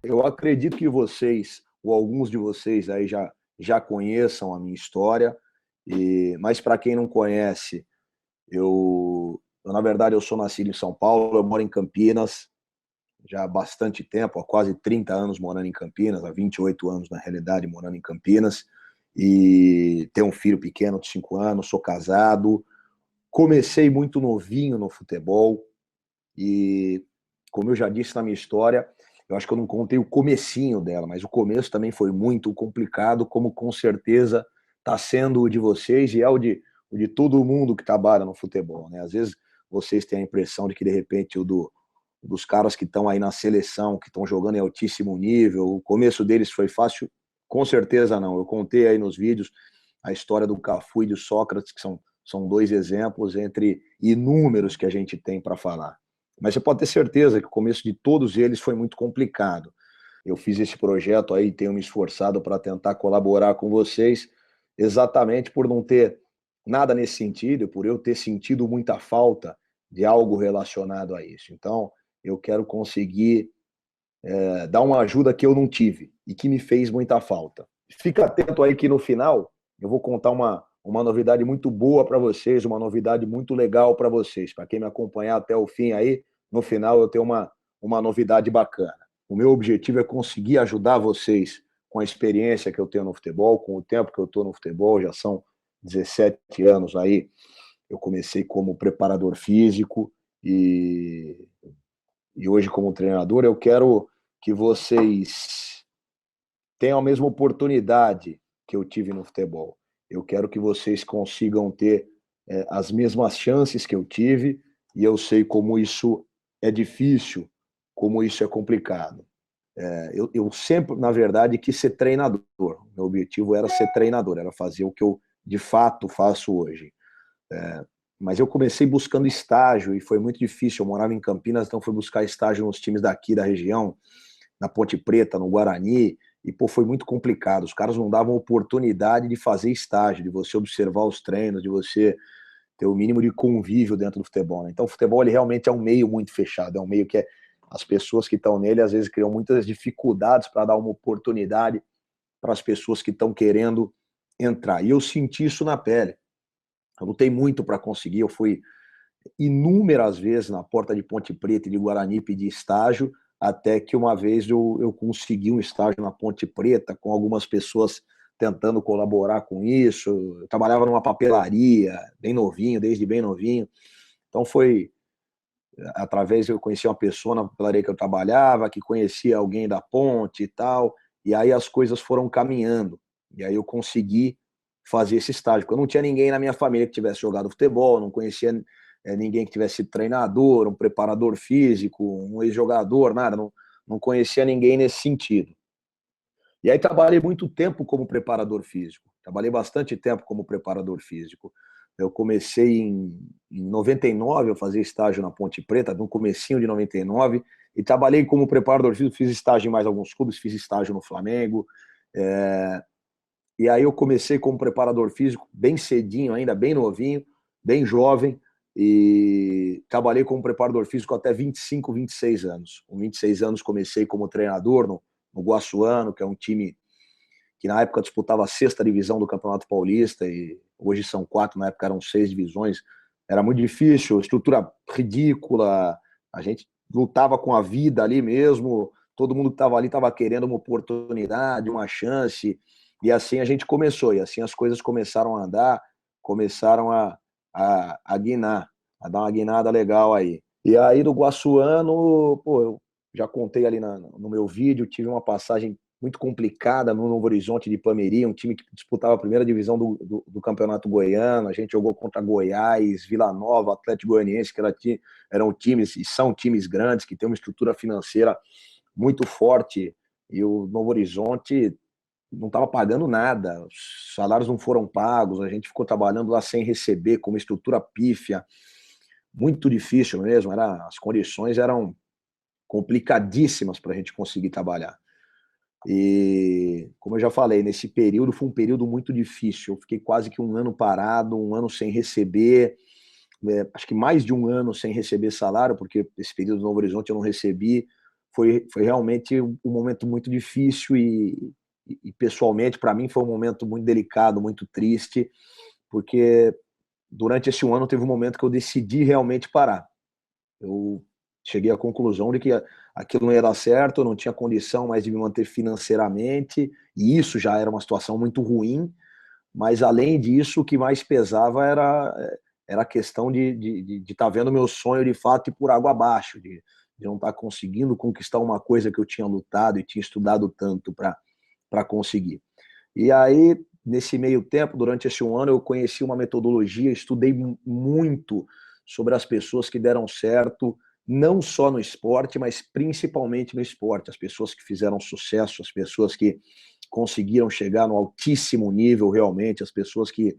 Eu acredito que vocês, ou alguns de vocês aí já conheçam a minha história, mas para quem não conhece, na verdade, eu sou nascido em São Paulo, eu moro em Campinas já há bastante tempo, há quase 30 anos morando em Campinas, há 28 anos na realidade morando em Campinas, e tenho um filho pequeno de 5 anos, sou casado, comecei muito novinho no futebol, e como eu já disse na minha história, eu acho que eu não contei o comecinho dela, mas o começo também foi muito complicado, como com certeza está sendo o de vocês e é o de todo mundo que trabalha no futebol, né? Às vezes vocês têm a impressão de que de repente dos caras que estão aí na seleção, que estão jogando em altíssimo nível, o começo deles foi fácil? Com certeza não. Eu contei aí nos vídeos a história do Cafu e do Sócrates, que são dois exemplos entre inúmeros que a gente tem para falar. Mas você pode ter certeza que o começo de todos eles foi muito complicado. Eu fiz esse projeto aí, tenho me esforçado para tentar colaborar com vocês, exatamente por não ter nada nesse sentido, por eu ter sentido muita falta de algo relacionado a isso. Então, eu quero conseguir dar uma ajuda que eu não tive e que me fez muita falta. Fica atento aí que no final eu vou contar uma novidade muito boa para vocês, uma novidade muito legal para vocês. Para quem me acompanhar até o fim aí, no final eu tenho uma novidade bacana. O meu objetivo é conseguir ajudar vocês com a experiência que eu tenho no futebol, com o tempo que eu estou no futebol, já são 17 anos aí. Eu comecei como preparador físico e hoje como treinador. Eu quero que vocês tenham a mesma oportunidade que eu tive no futebol. Eu quero que vocês consigam ter as mesmas chances que eu tive, e eu sei como isso é difícil, como isso é complicado. Eu sempre, na verdade, quis ser treinador. Meu objetivo era ser treinador, era fazer o que eu de fato faço hoje. Mas eu comecei buscando estágio e foi muito difícil. Eu morava em Campinas, então fui buscar estágio nos times daqui da região, na Ponte Preta, no Guarani, e pô, foi muito complicado. Os caras não davam oportunidade de fazer estágio, de você observar os treinos, de você ter o mínimo de convívio dentro do futebol, né? Então o futebol ele realmente é um meio muito fechado, é um meio que as pessoas que estão nele às vezes criam muitas dificuldades para dar uma oportunidade para as pessoas que estão querendo entrar. E eu senti isso na pele. Eu lutei muito para conseguir, eu fui inúmeras vezes na porta de Ponte Preta e de Guarani pedir estágio, até que uma vez eu consegui um estágio na Ponte Preta, com algumas pessoas tentando colaborar com isso. Eu trabalhava numa papelaria, bem novinho, desde bem novinho. Então foi através, eu conheci uma pessoa na papelaria que eu trabalhava, que conhecia alguém da Ponte e tal, e aí as coisas foram caminhando. E aí eu consegui fazer esse estágio, porque eu não tinha ninguém na minha família que tivesse jogado futebol, não conhecia ninguém que tivesse sido treinador, um preparador físico, um ex-jogador, nada, não conhecia ninguém nesse sentido. E aí trabalhei muito tempo como preparador físico, trabalhei bastante tempo como preparador físico. Eu comecei em 99, eu fazia estágio na Ponte Preta, no comecinho de 99, e trabalhei como preparador físico, fiz estágio em mais alguns clubes, fiz estágio no Flamengo, e aí eu comecei como preparador físico bem cedinho ainda, bem novinho, bem jovem, e trabalhei como preparador físico até 25, 26 anos. Com 26 anos comecei como treinador no Guaçuano, que é um time que na época disputava a sexta divisão do Campeonato Paulista, e hoje são quatro, na época eram 6 divisões. Era muito difícil, estrutura ridícula, a gente lutava com a vida ali mesmo, todo mundo que estava ali estava querendo uma oportunidade, uma chance, e assim a gente começou, e assim as coisas começaram a andar, começaram a guinar, a dar uma guinada legal aí. E aí do Guaçuano, pô, eu já contei ali no meu vídeo, tive uma passagem muito complicada no Novo Horizonte de Ipameri, um time que disputava a primeira divisão do Campeonato Goiano. A gente jogou contra Goiás, Vila Nova, Atlético Goianiense, que eram times e são times grandes, que têm uma estrutura financeira muito forte, e o Novo Horizonte não estava pagando nada, os salários não foram pagos, a gente ficou trabalhando lá sem receber, com uma estrutura pífia, muito difícil mesmo, as condições eram complicadíssimas para a gente conseguir trabalhar. E, como eu já falei, nesse período foi um período muito difícil. Eu fiquei quase que um ano parado, um ano sem receber, acho que mais de um ano sem receber salário, porque esse período do Novo Horizonte eu não recebi. foi realmente um momento muito difícil e pessoalmente, para mim, foi um momento muito delicado, muito triste, porque durante esse ano teve um momento que eu decidi realmente parar. Eu cheguei à conclusão de que aquilo não ia dar certo, eu não tinha condição mais de me manter financeiramente, e isso já era uma situação muito ruim, mas além disso, o que mais pesava era a questão de estar vendo meu sonho de fato ir por água abaixo, de não estar conseguindo conquistar uma coisa que eu tinha lutado e tinha estudado tanto para conseguir. E aí, nesse meio tempo, durante esse um ano, eu conheci uma metodologia, estudei muito sobre as pessoas que deram certo, não só no esporte, mas principalmente no esporte. As pessoas que fizeram sucesso, as pessoas que conseguiram chegar no altíssimo nível realmente, as pessoas que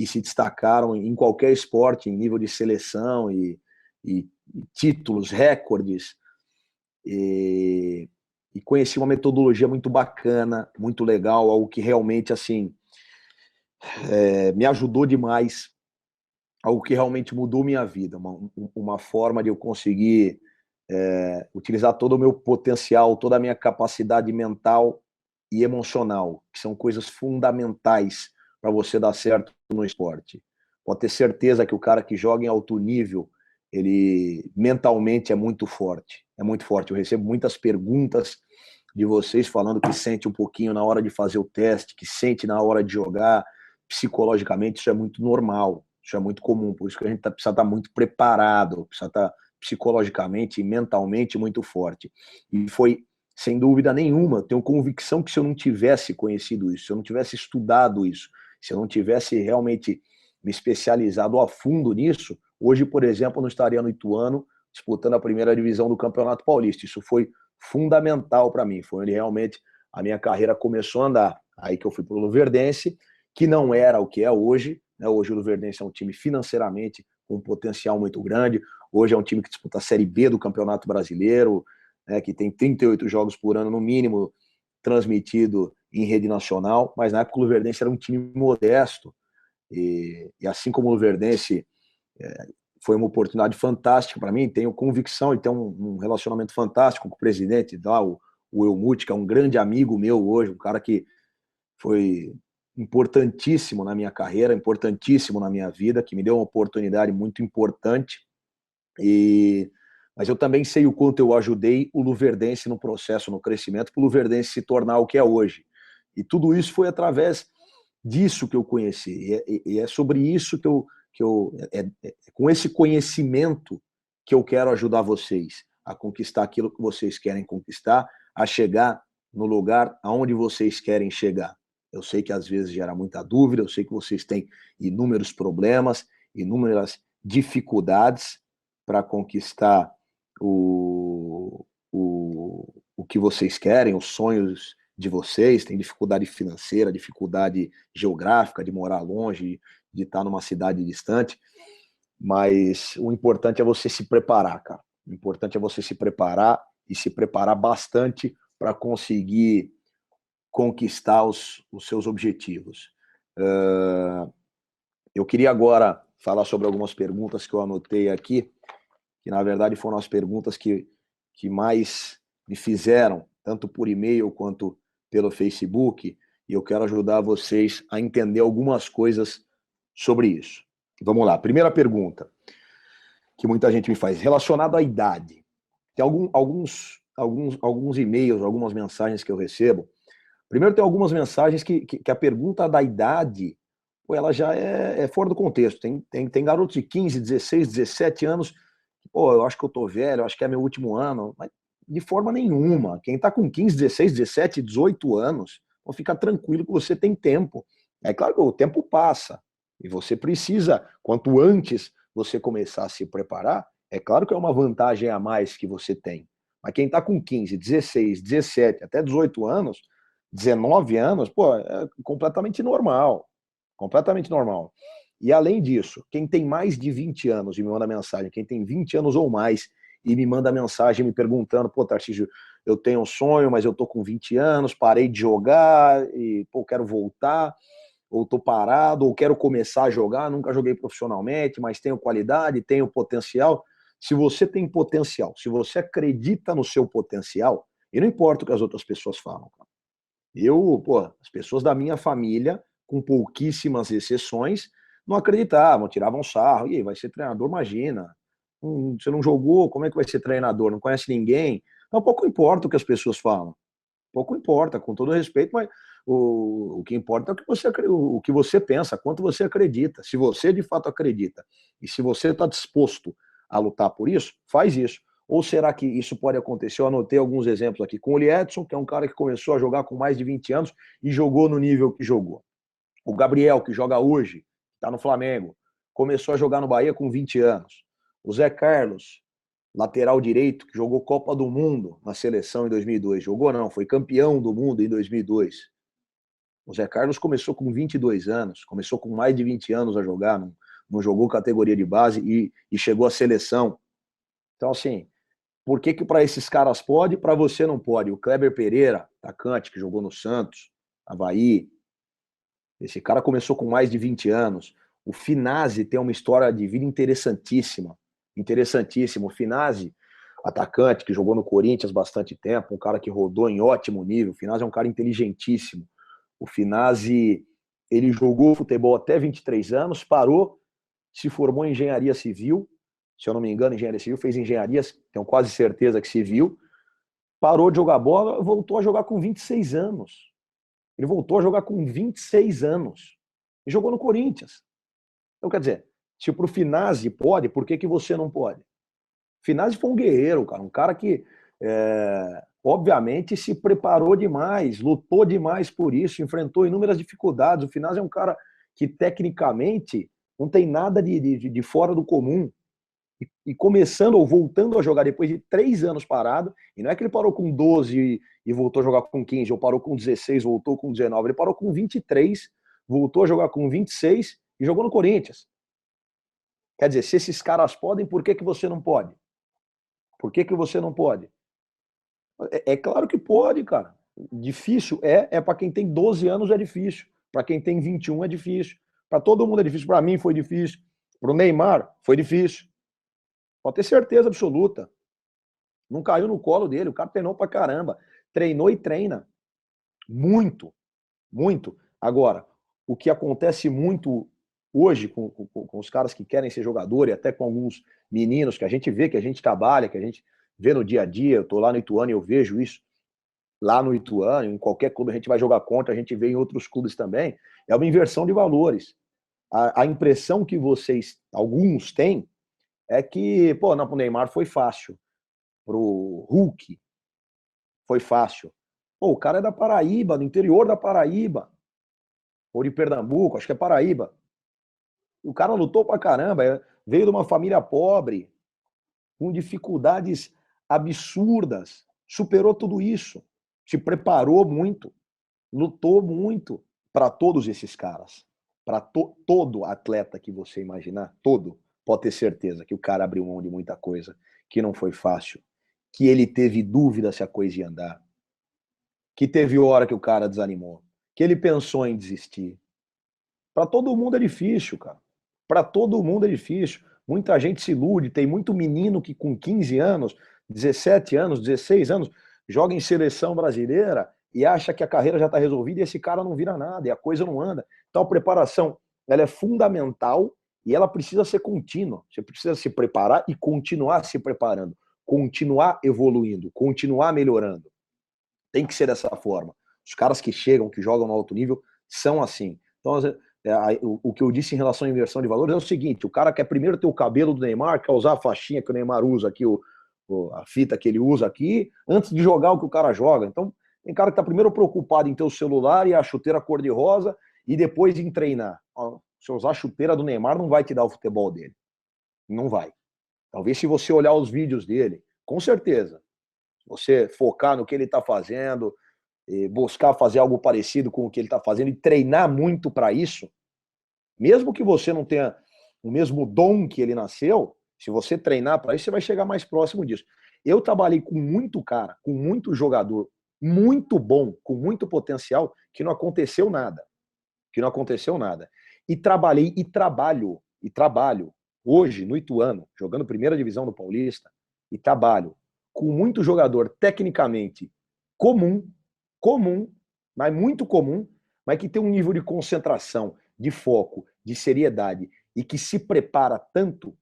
se destacaram em qualquer esporte, em nível de seleção e títulos, recordes. E conheci uma metodologia muito bacana, muito legal, algo que realmente assim me ajudou demais, algo que realmente mudou minha vida, uma forma de eu conseguir utilizar todo o meu potencial, toda a minha capacidade mental e emocional, que são coisas fundamentais para você dar certo no esporte. Pode ter certeza que o cara que joga em alto nível, ele mentalmente é muito forte. É muito forte. Eu recebo muitas perguntas de vocês falando que sente um pouquinho na hora de fazer o teste, que sente na hora de jogar. Psicologicamente, isso é muito normal, isso é muito comum. Por isso que a gente precisa estar muito preparado, precisa estar psicologicamente e mentalmente muito forte. E foi, sem dúvida nenhuma, tenho convicção que se eu não tivesse conhecido isso, se eu não tivesse estudado isso, se eu não tivesse realmente me especializado a fundo nisso, hoje, por exemplo, eu não estaria no Ituano disputando a primeira divisão do Campeonato Paulista. Isso foi fundamental para mim, foi onde realmente a minha carreira começou a andar. Aí que eu fui para o Luverdense, que não era o que é hoje, né? Hoje o Luverdense é um time financeiramente com um potencial muito grande. Hoje é um time que disputa a Série B do Campeonato Brasileiro, né, que tem 38 jogos por ano, no mínimo, transmitido em rede nacional. Mas na época o Luverdense era um time modesto. E assim como o Luverdense foi uma oportunidade fantástica para mim, tenho convicção e tenho um relacionamento fantástico com o presidente, lá, o Elmut, que é um grande amigo meu hoje, um cara que foi importantíssimo na minha carreira, importantíssimo na minha vida, que me deu uma oportunidade muito importante. Mas eu também sei o quanto eu ajudei o Luverdense no processo, no crescimento, para o Luverdense se tornar o que é hoje. E tudo isso foi através disso que eu conheci. E é sobre isso com esse conhecimento que eu quero ajudar vocês a conquistar aquilo que vocês querem conquistar, a chegar no lugar aonde vocês querem chegar. Eu sei que às vezes gera muita dúvida, eu sei que vocês têm inúmeros problemas, inúmeras dificuldades para conquistar o que vocês querem, os sonhos de vocês, tem dificuldade financeira, dificuldade geográfica, de morar longe, de estar numa cidade distante, mas o importante é você se preparar, cara. O importante é você se preparar e se preparar bastante para conseguir conquistar os seus objetivos. Eu queria agora falar sobre algumas perguntas que eu anotei aqui, que na verdade foram as perguntas que mais me fizeram, tanto por e-mail quanto pelo Facebook, e eu quero ajudar vocês a entender algumas coisas sobre isso. Vamos lá, primeira pergunta que muita gente me faz, relacionado à idade. Tem alguns e-mails, algumas mensagens que eu recebo. Primeiro tem algumas mensagens que a pergunta da idade, pô, ela já é fora do contexto. Tem garotos de 15, 16, 17 anos, pô, eu acho que eu tô velho, eu acho que é meu último ano, mas de forma nenhuma. Quem tá com 15, 16, 17, 18 anos, pô, fica tranquilo que você tem tempo. É claro que o tempo passa e você precisa, quanto antes você começar a se preparar, é claro que é uma vantagem a mais que você tem. Mas quem tá com 15, 16, 17, até 18 anos, 19 anos, pô, é completamente normal. Completamente normal. E além disso, quem tem mais de 20 anos e me manda mensagem, quem tem 20 anos ou mais e me manda mensagem me perguntando, pô, Tarcísio, eu tenho um sonho, mas eu tô com 20 anos, parei de jogar e, pô, quero voltar, ou tô parado, ou quero começar a jogar, nunca joguei profissionalmente, mas tenho qualidade, tenho potencial. Se você tem potencial, se você acredita no seu potencial, e não importa o que as outras pessoas falam. As pessoas da minha família, com pouquíssimas exceções, não acreditavam, tiravam sarro. E aí, vai ser treinador, imagina. Você não jogou, como é que vai ser treinador? Não conhece ninguém. Então, pouco importa o que as pessoas falam. Pouco importa, com todo respeito, mas o que importa é o que você pensa, quanto você acredita. Se você de fato acredita e se você está disposto a lutar por isso, faz isso. Ou será que isso pode acontecer? Eu anotei alguns exemplos aqui. Com o Liedson, que é um cara que começou a jogar com mais de 20 anos e jogou no nível que jogou. O Gabriel, que joga hoje, está no Flamengo, começou a jogar no Bahia com 20 anos. O Zé Carlos, lateral direito, que jogou Copa do Mundo na seleção em 2002. Jogou não, foi campeão do mundo em 2002. O Zé Carlos começou com 22 anos, começou com mais de 20 anos a jogar, não jogou categoria de base e chegou à seleção. Então, assim, por que para esses caras pode e para você não pode? O Kleber Pereira, atacante, que jogou no Santos, Avaí, esse cara começou com mais de 20 anos. O Finazzi tem uma história de vida interessantíssima. Interessantíssimo. O Finazzi, atacante, que jogou no Corinthians bastante tempo, um cara que rodou em ótimo nível. O Finazzi é um cara inteligentíssimo. O Finazzi, ele jogou futebol até 23 anos, parou, se formou em engenharia civil, se eu não me engano, engenharia civil, fez engenharia, tenho quase certeza que civil, parou de jogar bola, voltou a jogar com 26 anos. Ele voltou a jogar com 26 anos. E jogou no Corinthians. Então, quer dizer, se pro Finazzi pode, por que você não pode? Finazzi foi um guerreiro, cara. Um cara que, obviamente, se preparou demais, lutou demais por isso, enfrentou inúmeras dificuldades. O Finazzi é um cara que, tecnicamente, não tem nada de fora do comum. E começando ou voltando a jogar depois de 3 anos parado, e não é que ele parou com 12 e voltou a jogar com 15, ou parou com 16, voltou com 19, ele parou com 23, voltou a jogar com 26 e jogou no Corinthians. Quer dizer, se esses caras podem, por que você não pode? Por que você não pode? É claro que pode, cara. Difícil é para quem tem 12 anos é difícil, para quem tem 21 é difícil, para todo mundo é difícil, para mim foi difícil, para o Neymar foi difícil. Pode ter certeza absoluta. Não caiu no colo dele. O cara treinou pra caramba. Treinou e treina. Muito. Muito. Agora, o que acontece muito hoje com os caras que querem ser jogador e até com alguns meninos que a gente vê, que a gente trabalha, que a gente vê no dia a dia. Eu tô lá no Ituano e eu vejo isso. Lá no Ituano, em qualquer clube a gente vai jogar contra, a gente vê em outros clubes também. É uma inversão de valores. A impressão que vocês, alguns têm, é que, não, pro Neymar foi fácil. Pro Hulk foi fácil. O cara é da Paraíba, do interior da Paraíba. Ou de Pernambuco, acho que é Paraíba. O cara lutou pra caramba, veio de uma família pobre, com dificuldades absurdas, superou tudo isso, se preparou muito, lutou muito para todos esses caras. Para todo atleta que você imaginar, todo, pode ter certeza que o cara abriu mão de muita coisa, que não foi fácil, que ele teve dúvida se a coisa ia andar, que teve hora que o cara desanimou, que ele pensou em desistir. Para todo mundo é difícil, cara. Para todo mundo é difícil. Muita gente se ilude, tem muito menino que com 15 anos, 17 anos, 16 anos, joga em seleção brasileira e acha que a carreira já está resolvida e esse cara não vira nada e a coisa não anda. Então a preparação, ela é fundamental e ela precisa ser contínua. Você precisa se preparar e continuar se preparando, continuar evoluindo, continuar melhorando. Tem que ser dessa forma. Os caras que chegam, que jogam no alto nível, são assim. Então, o que eu disse em relação à inversão de valores é o seguinte: o cara quer primeiro ter o cabelo do Neymar, quer usar a faixinha que o Neymar usa aqui, a fita que ele usa aqui, antes de jogar o que o cara joga. Então, tem cara que está primeiro preocupado em ter o celular e a chuteira cor-de-rosa e depois em treinar. Se usar a chuteira do Neymar, não vai te dar o futebol dele. Não vai. Talvez se você olhar os vídeos dele, com certeza, você focar no que ele está fazendo, buscar fazer algo parecido com o que ele está fazendo e treinar muito para isso, mesmo que você não tenha o mesmo dom que ele nasceu, se você treinar para isso, você vai chegar mais próximo disso. Eu trabalhei com muito cara, com muito jogador, muito bom, com muito potencial, que não aconteceu nada. Que não aconteceu nada. E trabalhei e trabalho hoje, no Ituano, jogando primeira divisão no Paulista, e trabalho com muito jogador tecnicamente comum, mas muito comum, mas que tem um nível de concentração, de foco, de seriedade e que se prepara tanto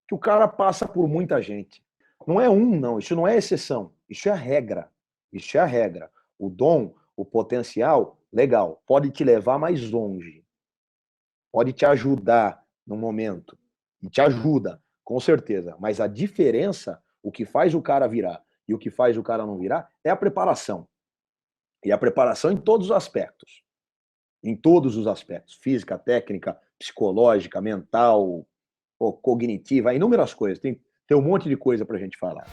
que o cara passa por muita gente. Não é não, isso não é exceção, isso é a regra. Isso é a regra. O dom, o potencial, legal, pode te levar mais longe, pode te ajudar no momento, e te ajuda, com certeza, mas a diferença, o que faz o cara virar e o que faz o cara não virar, é a preparação. E a preparação em todos os aspectos. Em todos os aspectos. Física, técnica, psicológica, mental, cognitiva, inúmeras coisas. Tem um monte de coisa para a gente falar.